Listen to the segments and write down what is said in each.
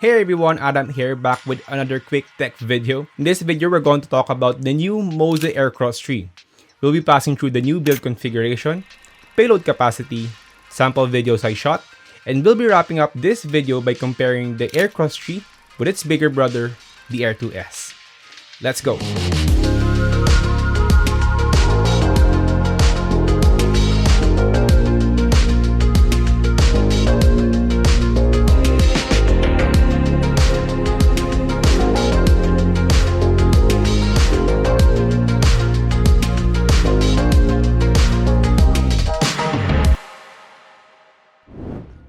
Hey everyone, Adam here, back with another quick tech video. In this video, we're going to talk about the new MOZA Aircross 3. We'll be passing through the new build configuration, payload capacity, sample videos I shot, and we'll be wrapping up this video by comparing the Aircross 3 with its bigger brother, the Air2s. Let's go!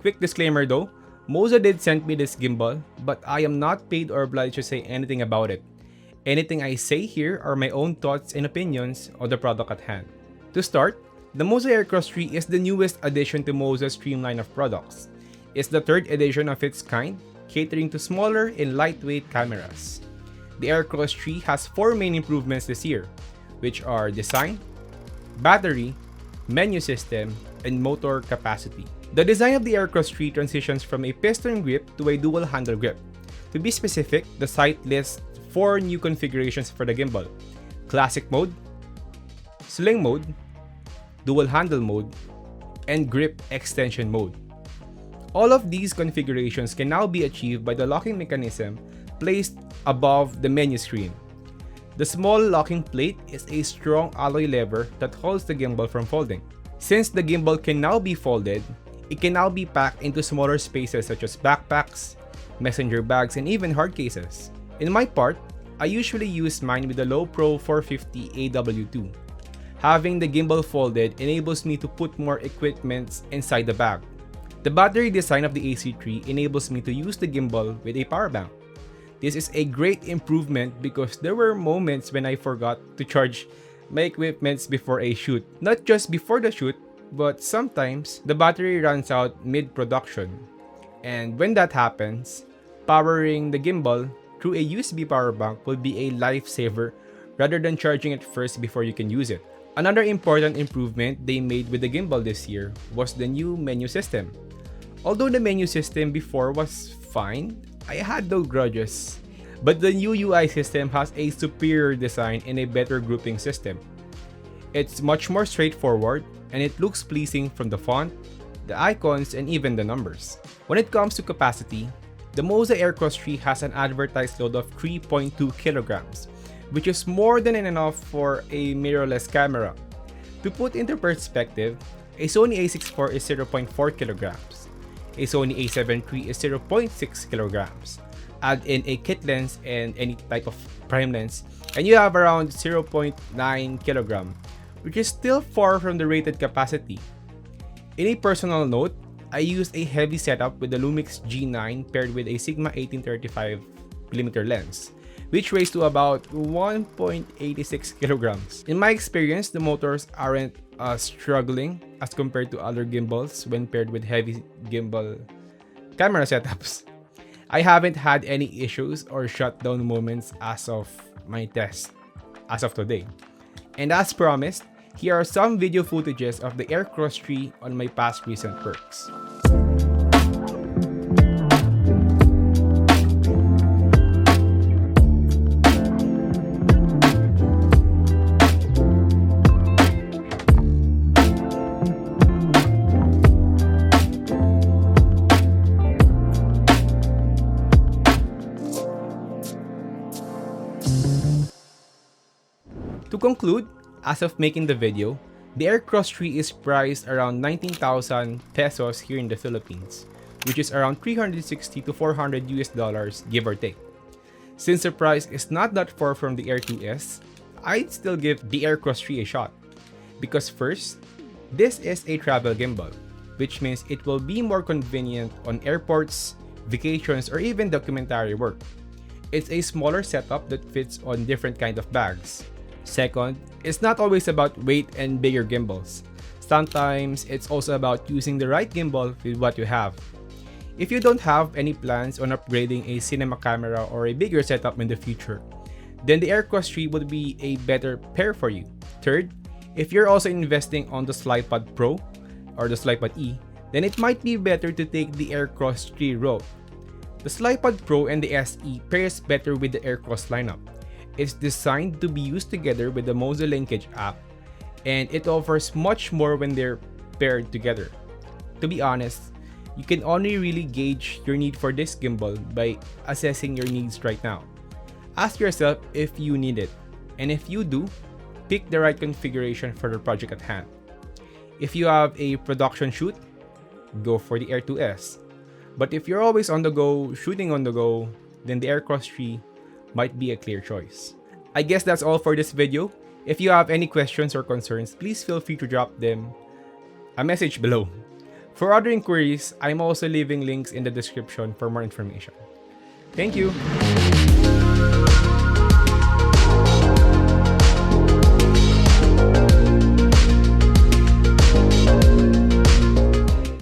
Quick disclaimer though, MOZA did send me this gimbal, but I am not paid or obliged to say anything about it. Anything I say here are my own thoughts and opinions on the product at hand. To start, the MOZA Aircross 3 is the newest addition to MOZA's streamline of products. It's the third edition of its kind, catering to smaller and lightweight cameras. The Aircross 3 has 4 main improvements this year, which are design, battery, menu system, and motor capacity. The design of the Aircross 3 transitions from a piston grip to a dual handle grip. To be specific, the site lists 4 new configurations for the gimbal: classic mode, sling mode, dual handle mode, and grip extension mode. All of these configurations can now be achieved by the locking mechanism placed above the menu screen. The small locking plate is a strong alloy lever that holds the gimbal from folding. Since the gimbal can now be folded, it can now be packed into smaller spaces such as backpacks, messenger bags, and even hard cases. In my part, I usually use mine with the Low Pro 450 AW2. Having the gimbal folded enables me to put more equipment inside the bag. The battery design of the AC3 enables me to use the gimbal with a power bank. This is a great improvement because there were moments when I forgot to charge my equipment before a shoot. Not just before the shoot, but sometimes the battery runs out mid-production. And when that happens, powering the gimbal through a USB power bank will be a lifesaver rather than charging it first before you can use it. Another important improvement they made with the gimbal this year was the new menu system. Although the menu system before was fine, I had no grudges. But the new UI system has a superior design and a better grouping system. It's much more straightforward, and it looks pleasing from the font, the icons, and even the numbers. When it comes to capacity, the MOZA Aircross 3 has an advertised load of 3.2 kilograms, which is more than enough for a mirrorless camera. To put into perspective, a Sony a6 IV is 0.4 kilograms, a Sony a7 III is 0.6 kilograms. Add in a kit lens and any type of prime lens, and you have around 0.9 kilogram, which is still far from the rated capacity. In a personal note, I used a heavy setup with the Lumix G9 paired with a Sigma 18-35mm lens, which weighs to about 1.86 kilograms. In my experience, the motors aren't struggling as compared to other gimbals when paired with heavy gimbal camera setups. I haven't had any issues or shutdown moments as of my test as of today. And as promised, here are some video footages of the Aircross 3 on my past recent works. To conclude, as of making the video, the Aircross 3 is priced around 19,000 pesos here in the Philippines, which is around $360 to $400 US, give or take. Since the price is not that far from the Air2s, I'd still give the Aircross 3 a shot. Because first, this is a travel gimbal, which means it will be more convenient on airports, vacations, or even documentary work. It's a smaller setup that fits on different kind of bags. Second, it's not always about weight and bigger gimbals. Sometimes it's also about using the right gimbal with what you have. If you don't have any plans on upgrading a cinema camera or a bigger setup in the future, then the Aircross 3 would be a better pair for you. Third, if you're also investing on the Slipod Pro or the Slipod E, then it might be better to take the Aircross 3 route. The Slipod Pro and the SE pairs better with the Aircross lineup. It's designed to be used together with the MOZA Linkage app, and it offers much more when they're paired together. To be honest, you can only really gauge your need for this gimbal by assessing your needs right now. Ask yourself if you need it, and if you do, pick the right configuration for the project at hand. If you have a production shoot, go for the Air2s. But if you're always on the go, shooting on the go, then the Aircross 3 might be a clear choice. I guess that's all for this video. If you have any questions or concerns, please feel free to drop them a message below. For other inquiries, I'm also leaving links in the description for more information. Thank you!